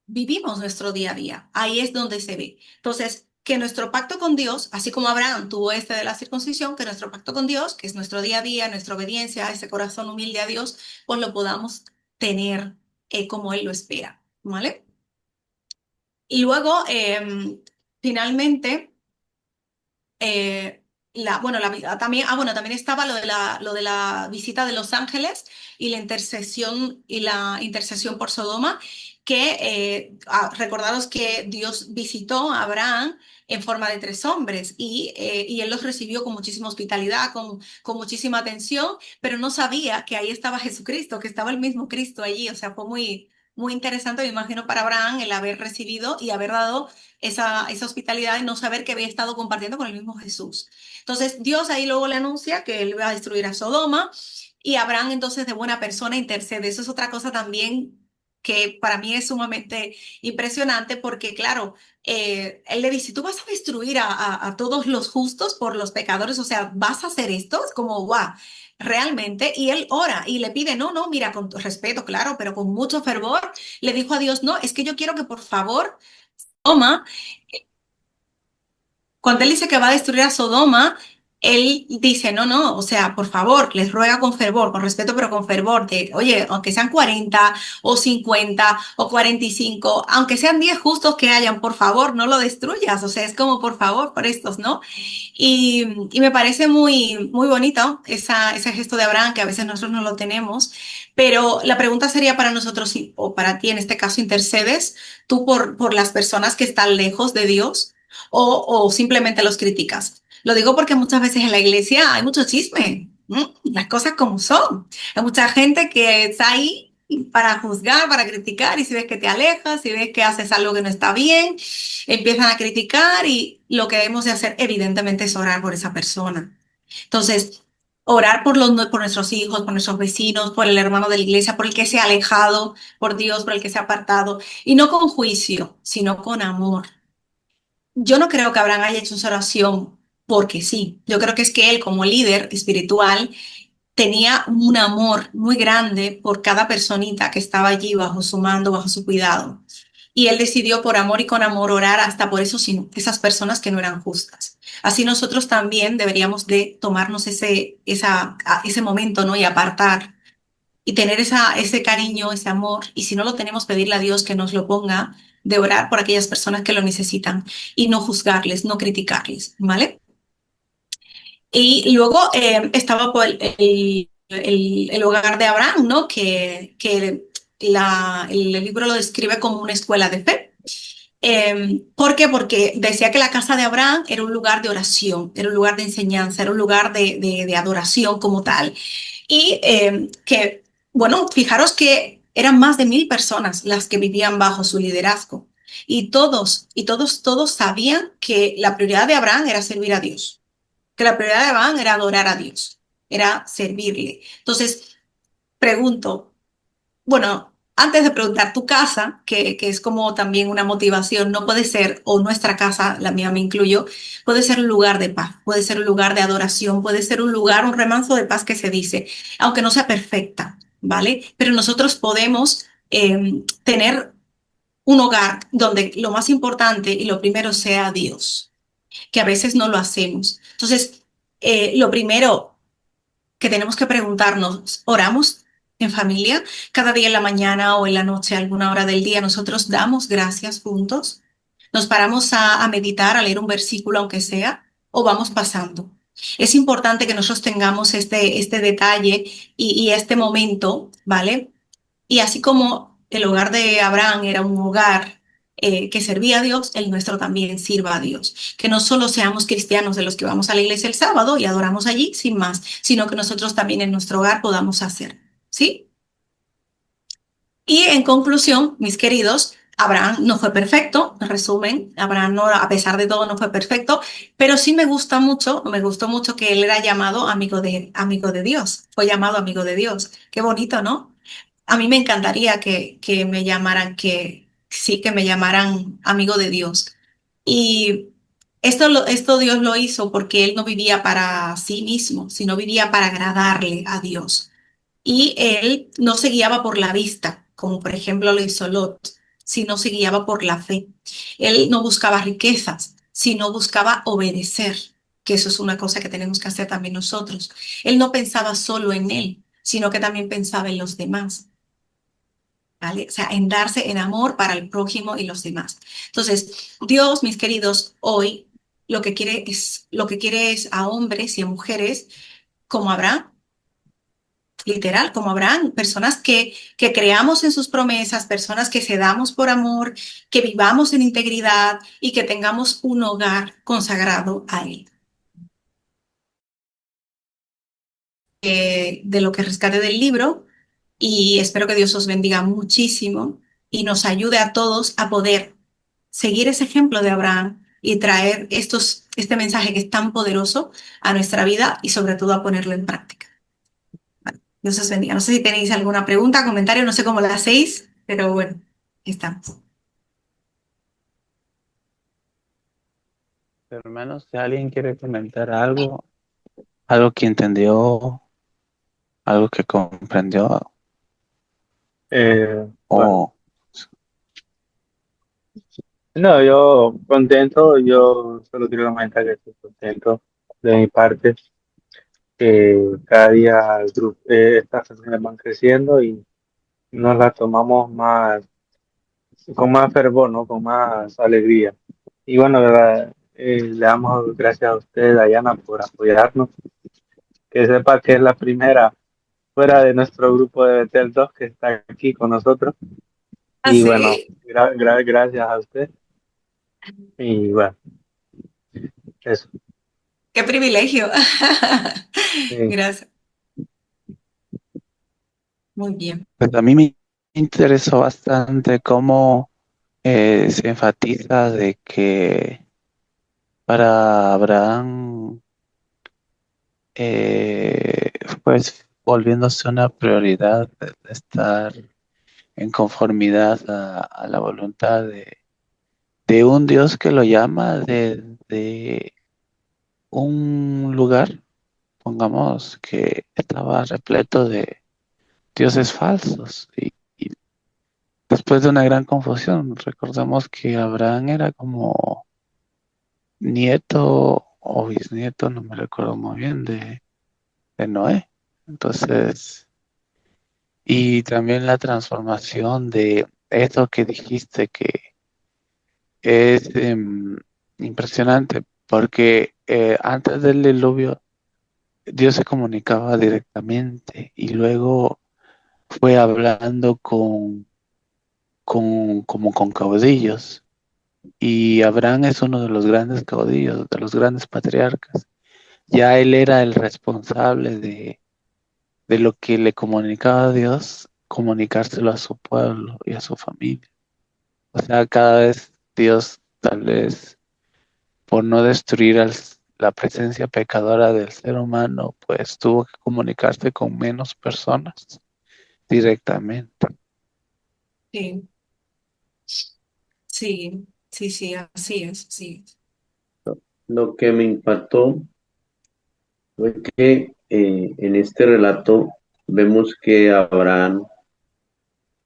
vivimos nuestro día a día. Ahí es donde se ve. Entonces, que nuestro pacto con Dios, así como Abraham tuvo este de la circuncisión, que nuestro pacto con Dios, que es nuestro día a día, nuestra obediencia, ese corazón humilde a Dios, pues lo podamos tener como Él lo espera, ¿vale? Y luego, finalmente, también estaba lo de la visita de los ángeles y la intercesión por Sodoma, que recordaros que Dios visitó a Abraham en forma de 3 hombres y él los recibió con muchísima hospitalidad, con muchísima atención, pero no sabía que ahí estaba Jesucristo, que estaba el mismo Cristo allí. O sea, fue muy interesante, me imagino, para Abraham el haber recibido y haber dado esa hospitalidad y no saber que había estado compartiendo con el mismo Jesús. Entonces Dios ahí luego le anuncia que él va a destruir a Sodoma y Abraham entonces de buena persona intercede. Eso es otra cosa también que para mí es sumamente impresionante porque claro, él le dice, tú vas a destruir a todos los justos por los pecadores, o sea, vas a hacer esto, es como, guau, realmente, y él ora y le pide, no, mira, con respeto, claro, pero con mucho fervor, le dijo a Dios, no, es que yo quiero que por favor, toma, cuando él dice que va a destruir a Sodoma, él dice, no, o sea, por favor, les ruega con fervor, con respeto, pero con fervor, de, oye, aunque sean 40 o 50 o 45, aunque sean 10 justos que hayan, por favor, no lo destruyas. O sea, es como, por favor, por estos, ¿no? Y me parece muy bonito ese gesto de Abraham, que a veces nosotros no lo tenemos, pero la pregunta sería para nosotros, o para ti en este caso, ¿intercedes tú por las personas que están lejos de Dios? O simplemente los criticas. Lo digo porque muchas veces en la iglesia hay mucho chisme, las cosas como son. Hay mucha gente que está ahí para juzgar, para criticar, y si ves que te alejas, si ves que haces algo que no está bien, empiezan a criticar y lo que debemos de hacer evidentemente es orar por esa persona. Entonces, orar por nuestros hijos, por nuestros vecinos, por el hermano de la iglesia, por el que se ha alejado, por Dios, por el que se ha apartado, y no con juicio, sino con amor. Yo no creo que Abraham haya hecho esa oración porque sí. Yo creo que es que él, como líder espiritual, tenía un amor muy grande por cada personita que estaba allí bajo su mando, bajo su cuidado. Y él decidió por amor y con amor orar hasta por esas personas que no eran justas. Así nosotros también deberíamos de tomarnos ese momento, ¿no? Y apartar y tener ese cariño, ese amor, y si no lo tenemos, pedirle a Dios que nos lo ponga, de orar por aquellas personas que lo necesitan y no juzgarles, no criticarles, ¿vale? Y luego estaba el hogar de Abraham, ¿no? Que el libro lo describe como una escuela de fe. ¿Por qué? Porque decía que la casa de Abraham era un lugar de oración, era un lugar de enseñanza, era un lugar de adoración como tal. Y bueno, fijaros que eran más de 1000 personas las que vivían bajo su liderazgo. Y todos sabían que la prioridad de Abraham era servir a Dios, que la prioridad de Abraham era adorar a Dios, era servirle. Entonces, pregunto, bueno, antes de preguntar tu casa, que es como también una motivación, no puede ser, o nuestra casa, la mía me incluyo, puede ser un lugar de paz, puede ser un lugar de adoración, puede ser un lugar, un remanso de paz que se dice, aunque no sea perfecta, ¿vale? Pero nosotros podemos tener un hogar donde lo más importante y lo primero sea Dios, que a veces no lo hacemos. Entonces, lo primero que tenemos que preguntarnos, ¿oramos en familia? Cada día en la mañana o en la noche, alguna hora del día, nosotros damos gracias juntos. Nos paramos a meditar, a leer un versículo, aunque sea, o vamos pasando. Es importante que nosotros tengamos este detalle y este momento, ¿vale? Y así como el hogar de Abraham era un hogar que servía a Dios, el nuestro también sirva a Dios. Que no solo seamos cristianos de los que vamos a la iglesia el sábado y adoramos allí, sin más, sino que nosotros también en nuestro hogar podamos hacer. ¿Sí? Y en conclusión, mis queridos, Abraham no fue perfecto, en resumen, Abraham no, a pesar de todo no fue perfecto, pero sí me gustó mucho que él era llamado amigo de Dios, fue llamado amigo de Dios. Qué bonito, ¿no? A mí me encantaría que me llamaran, que me llamaran amigo de Dios. Y esto Dios lo hizo porque él no vivía para sí mismo, sino vivía para agradarle a Dios. Y él no se guiaba por la vista, como por ejemplo lo hizo Lot, sino se guiaba por la fe. Él no buscaba riquezas, sino buscaba obedecer, que eso es una cosa que tenemos que hacer también nosotros. Él no pensaba solo en él, sino que también pensaba en los demás. ¿Vale? O sea, en darse en amor para el prójimo y los demás. Entonces, Dios, mis queridos, hoy lo que quiere es a hombres y a mujeres como Abraham, literal, como Abraham, personas que creamos en sus promesas, personas que cedamos por amor, que vivamos en integridad y que tengamos un hogar consagrado a Él. De lo que rescate del libro, y espero que Dios os bendiga muchísimo y nos ayude a todos a poder seguir ese ejemplo de Abraham y traer este mensaje que es tan poderoso a nuestra vida y sobre todo a ponerlo en práctica. Vale, Dios os bendiga. No sé si tenéis alguna pregunta, comentario, no sé cómo la hacéis, pero bueno, aquí estamos. Hermanos, si alguien quiere comentar algo, algo que entendió, algo que comprendió, Bueno, o no, yo contento, yo solo quiero comentar que estoy contento de mi parte, que cada día estas sesiones van creciendo y nos las tomamos más, con más fervor, ¿no? Con más alegría. Y bueno, ¿verdad? Le damos gracias a usted, Dayana, por apoyarnos. Que sepa que es la primera fuera de nuestro grupo de Betel 2 que está aquí con nosotros. Y bueno, Así, gracias a usted. Y bueno, eso. qué privilegio. Sí. Gracias. Muy bien. pues a mí me interesó bastante cómo se enfatiza de que para Abraham, pues volviéndose una prioridad de estar en conformidad a la voluntad de un Dios que lo llama de un lugar, pongamos, que estaba repleto de dioses falsos. Y después de una gran confusión, recordamos que Abraham era como nieto o bisnieto, no me recuerdo muy bien, de Noé. Entonces, y también la transformación de eso que dijiste que es impresionante, porque antes del diluvio Dios se comunicaba directamente y luego fue hablando como con caudillos. Y Abraham es uno de los grandes caudillos, de los grandes patriarcas. Ya él era el responsable de lo que le comunicaba a Dios, comunicárselo a su pueblo y a su familia. O sea, cada vez Dios, tal vez por no destruir la presencia pecadora del ser humano, pues tuvo que comunicarse con menos personas directamente. Sí, sí, sí, sí, así es, sí. Lo que me impactó fue que en este relato vemos que Abraham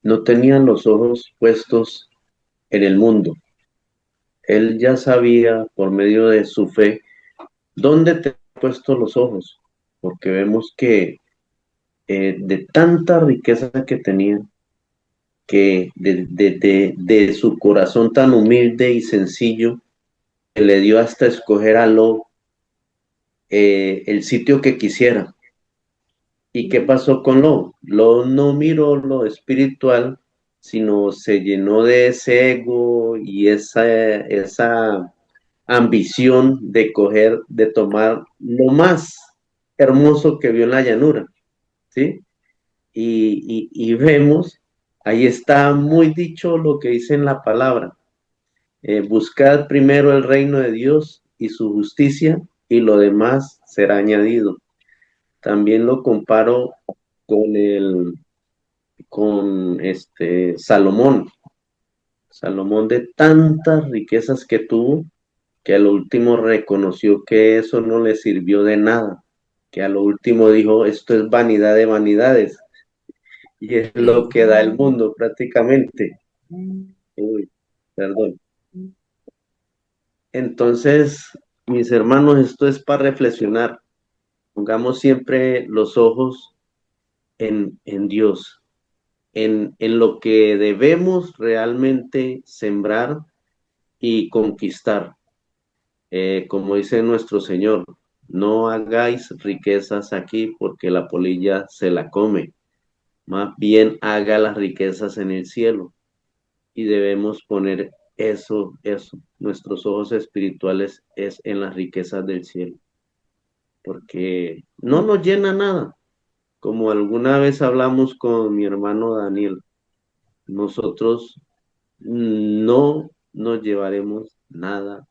no tenía los ojos puestos en el mundo. Él ya sabía por medio de su fe dónde te ha puesto los ojos, porque vemos que de tanta riqueza que tenía, que de su corazón tan humilde y sencillo, que le dio hasta escoger a Lot el sitio que quisiera. ¿Y qué pasó con Lot? Lot no miró lo espiritual, sino se llenó de ese ego y esa ambición de coger, de tomar lo más hermoso que vio en la llanura, ¿sí? Y vemos, ahí está muy dicho lo que dice en la palabra. Buscad primero el reino de Dios y su justicia, y lo demás será añadido. También lo comparo con con Salomón. Salomón, de tantas riquezas que tuvo, que a lo último reconoció que eso no le sirvió de nada, que a lo último dijo, esto es vanidad de vanidades, y es lo Sí. que da el mundo prácticamente. Uy, perdón. Entonces, mis hermanos, esto es para reflexionar. Pongamos siempre los ojos en Dios, en lo que debemos realmente sembrar y conquistar. como dice nuestro Señor, no hagáis riquezas aquí porque la polilla se la come, más bien haga las riquezas en el cielo y debemos poner eso, nuestros ojos espirituales es en las riquezas del cielo, porque no nos llena nada. Como alguna vez hablamos con mi hermano Daniel, nosotros no nos llevaremos nada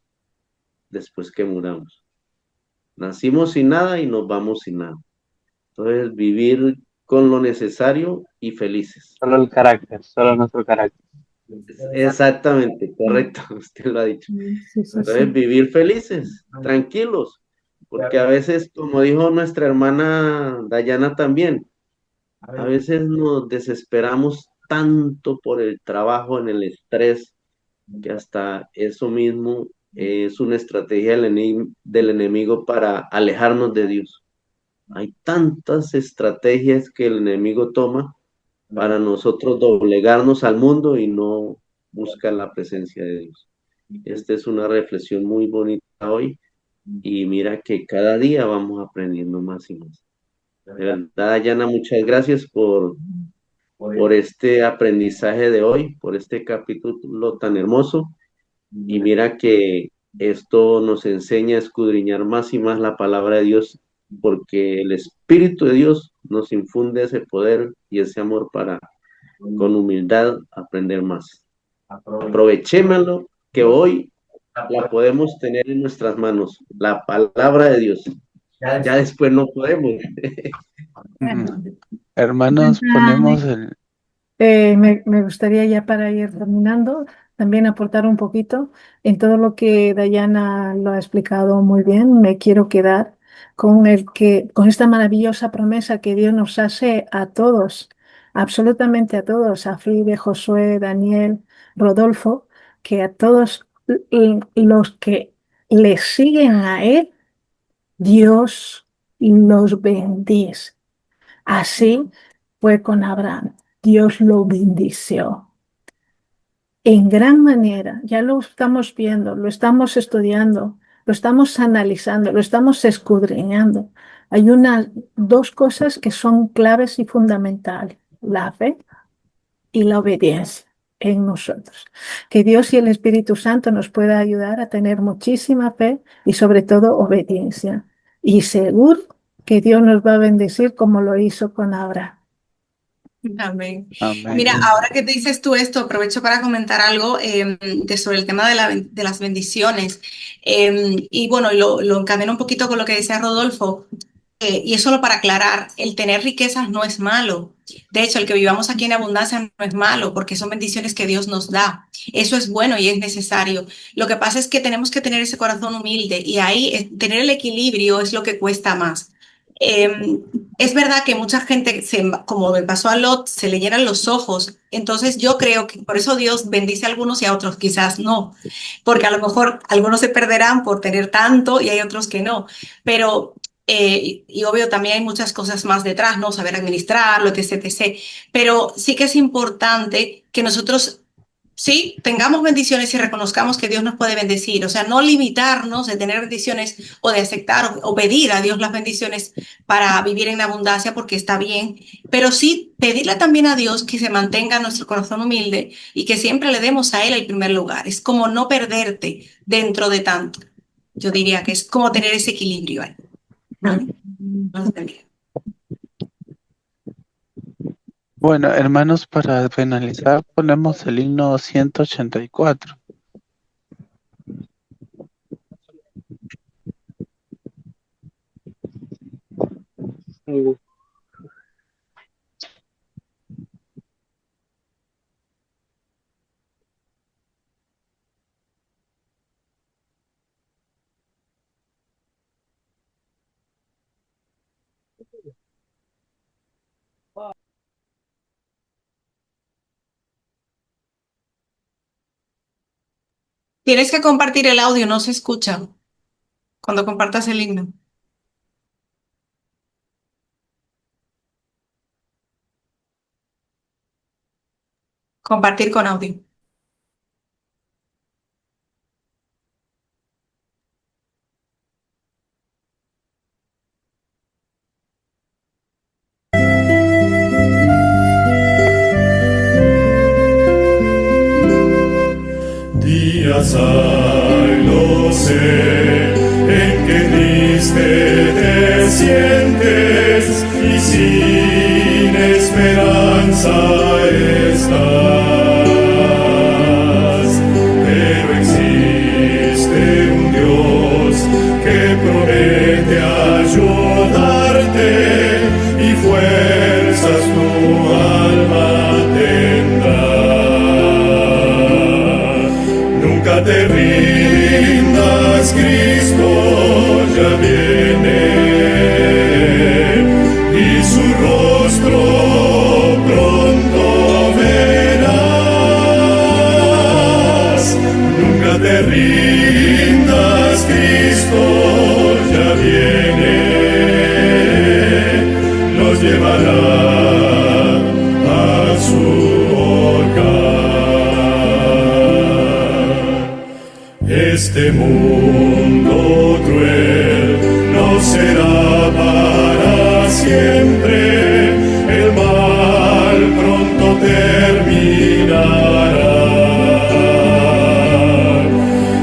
después que muramos. Nacimos sin nada y nos vamos sin nada. Entonces, vivir con lo necesario y felices. Solo el carácter, solo nuestro carácter. Exactamente, correcto, usted lo ha dicho. Sí, sí, Entonces, sí. vivir felices, tranquilos, porque a veces, como dijo nuestra hermana Dayana también, a veces nos desesperamos tanto por el trabajo, en el estrés, que hasta eso mismo es una estrategia del enemigo para alejarnos de Dios. Hay tantas estrategias que el enemigo toma para nosotros doblegarnos al mundo y no buscar la presencia de Dios. Esta es una reflexión muy bonita hoy y mira que cada día vamos aprendiendo más y más. De verdad, Dayana, muchas gracias por este aprendizaje de hoy, por este capítulo tan hermoso. Y mira que esto nos enseña a escudriñar más y más la palabra de Dios, porque el Espíritu de Dios nos infunde ese poder y ese amor para, con humildad, aprender más. Aprovechémoslo, que hoy la podemos tener en nuestras manos, la palabra de Dios. Ya después no podemos. Hermanos, ponemos el... Me gustaría ya para ir terminando también aportar un poquito en todo lo que Dayana lo ha explicado muy bien. Me quiero quedar con esta maravillosa promesa que Dios nos hace a todos, absolutamente a todos, a Fribe, Josué, Daniel, Rodolfo, que a todos los que le siguen a Él, Dios los bendice. Así fue con Abraham. Dios lo bendició en gran manera. Ya lo estamos viendo, lo estamos estudiando, lo estamos analizando, lo estamos escudriñando. Hay dos cosas que son claves y fundamentales: la fe y la obediencia en nosotros. Que Dios y el Espíritu Santo nos pueda ayudar a tener muchísima fe y sobre todo obediencia. Y seguro que Dios nos va a bendecir como lo hizo con Abraham. Amén. Amén. Mira, ahora que te dices tú esto, aprovecho para comentar algo sobre el tema de las bendiciones. Y bueno, lo encadeno un poquito con lo que decía Rodolfo. Y es solo para aclarar, el tener riquezas no es malo. De hecho, el que vivamos aquí en abundancia no es malo, porque son bendiciones que Dios nos da. Eso es bueno y es necesario. Lo que pasa es que tenemos que tener ese corazón humilde y ahí tener el equilibrio es lo que cuesta más. Eh, es verdad que mucha gente, como le pasó a Lot, se le llenan los ojos. Entonces yo creo que por eso Dios bendice a algunos y a otros quizás no, porque a lo mejor algunos se perderán por tener tanto y hay otros que no. Pero y obvio también hay muchas cosas más detrás, ¿no? Saber administrarlo, etc, etc. Pero sí que es importante que nosotros sí tengamos bendiciones y reconozcamos que Dios nos puede bendecir. O sea, no limitarnos de tener bendiciones o de aceptar o pedir a Dios las bendiciones para vivir en abundancia porque está bien, pero sí pedirle también a Dios que se mantenga nuestro corazón humilde y que siempre le demos a Él el primer lugar. Es como no perderte dentro de tanto. Yo diría que es como tener ese equilibrio ahí. ¿Vale? Bueno, hermanos, para finalizar, ponemos el himno 184. Tienes que compartir el audio, no se escucha cuando compartas el himno. Compartir con audio. Días hay, lo sé, en que triste te sientes y sin esperanza estás. Pero existe un Dios que promete ayudarte y fuerzas tu alma tendrá. Nunca te rindas, Cristo ya viene, y su rostro pronto verás. Nunca te rindas, Cristo ya viene, los llevará a su hogar. Este mundo cruel no será para siempre, el mal pronto terminará.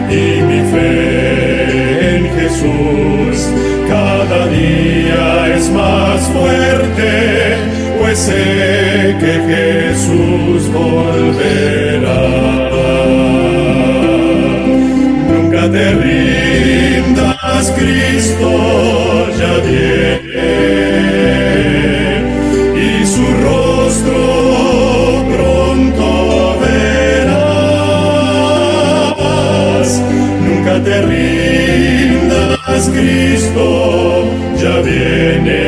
Y mi fe en Jesús cada día es más fuerte, pues sé que Jesús volverá. Nunca te rindas, Cristo ya viene, y su rostro pronto verás. Nunca te rindas, Cristo ya viene,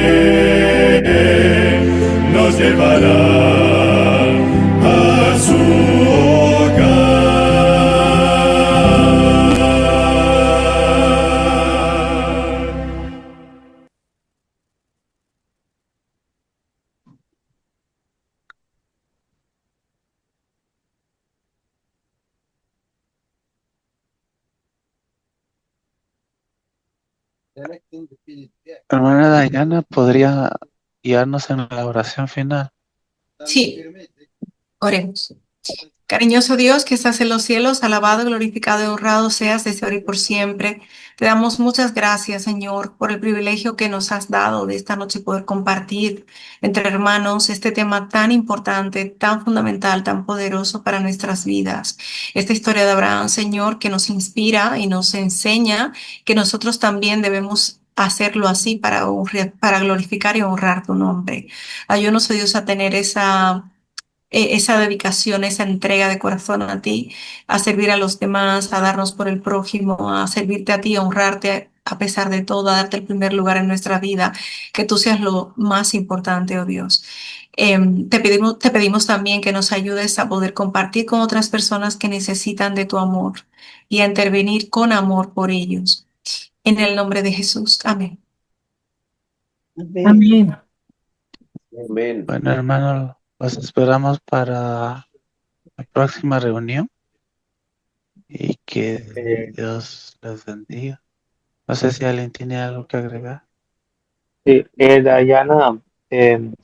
nos llevará a su Hermana Dayana, ¿podría guiarnos en la oración final? Sí, oremos. Cariñoso Dios que estás en los cielos, alabado, glorificado y honrado seas desde ahora y por siempre. Te damos muchas gracias, Señor, por el privilegio que nos has dado de esta noche poder compartir entre hermanos este tema tan importante, tan fundamental, tan poderoso para nuestras vidas. Esta historia de Abraham, Señor, que nos inspira y nos enseña que nosotros también debemos hacerlo así para glorificar y honrar tu nombre. Ayúdanos, oh Dios, a tener esa dedicación, esa entrega de corazón a ti, a servir a los demás, a darnos por el prójimo, a servirte a ti, a honrarte a pesar de todo, a darte el primer lugar en nuestra vida, que tú seas lo más importante, oh Dios. Te pedimos también que nos ayudes a poder compartir con otras personas que necesitan de tu amor y a intervenir con amor por ellos. En el nombre de Jesús. Amén. Amén. Amén. Bueno, hermano, los esperamos para la próxima reunión y que Dios les bendiga. No sé si alguien tiene algo que agregar. Sí, Dayana,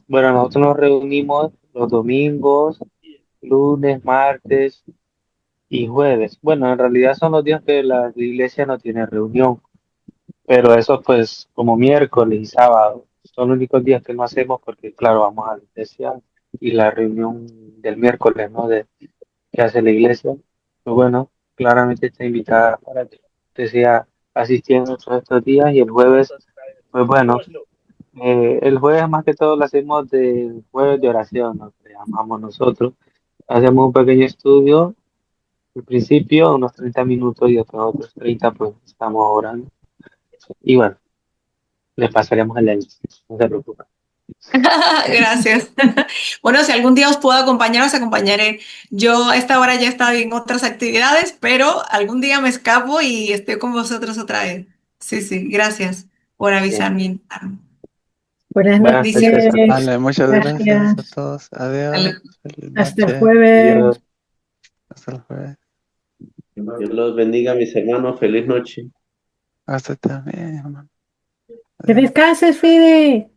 bueno, nosotros nos reunimos los domingos, lunes, martes y jueves. Bueno, en realidad son los días que la iglesia no tiene reunión, pero eso pues como miércoles y sábado son los únicos días que no hacemos porque claro, vamos a la iglesia y la reunión del miércoles, ¿no? Que hace la iglesia. Pues bueno, claramente está invitada para que usted sea asistiendo todos estos días y el jueves, pues bueno. El jueves más que todo lo hacemos de jueves de oración, nos llamamos nosotros. Hacemos un pequeño estudio, al principio unos 30 minutos y después otros 30 pues estamos orando. Y bueno, les pasaremos el link, no se preocupen. Gracias. Bueno, si algún día os puedo acompañar, os acompañaré. Yo a esta hora ya estaba en otras actividades, pero algún día me escapo y estoy con vosotros otra vez. Sí, sí, gracias por avisarme. Bien. Buenas Buenas noches a noches. todos. Vale, muchas gracias a Gracias. todos. Adiós. Feliz Hasta el noche. jueves. Adiós. Hasta el jueves. Dios los bendiga, mis hermanos. Feliz noche. Hasta también, hermano. Que Adiós. descanses, Fide.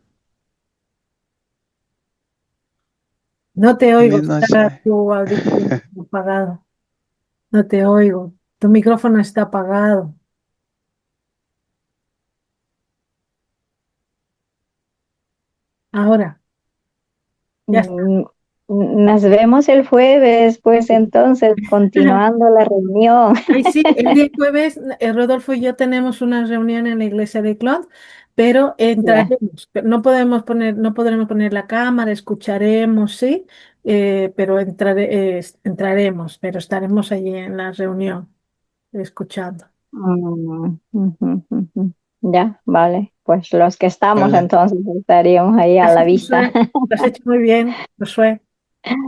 No te oigo, Feliz está noche. tu audífono apagado. No te oigo. Tu micrófono está apagado. Ahora, ya está. Nos vemos el jueves, pues entonces, continuando la reunión. Ay, sí, el día jueves, Rodolfo y yo tenemos una reunión en la iglesia de Clot, pero Ya. entraremos. No podemos poner, no podremos poner la cámara, escucharemos, sí, pero entraremos, pero estaremos allí en la reunión, escuchando. Ujú. Ya, vale. Pues los que estamos Vale. entonces estaríamos ahí a la Gracias, vista. Josué. Lo has hecho muy bien, Josué.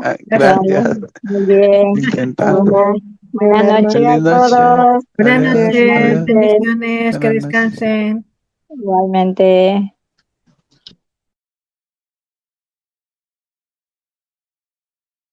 Ah, Gracias. Vale, gracias. muy bien. Intentando. Buenas, buenas noches Feliz a noche. todos. Buenas Adiós. noches, Adiós. bendiciones, que Buenas noches. descansen. Igualmente.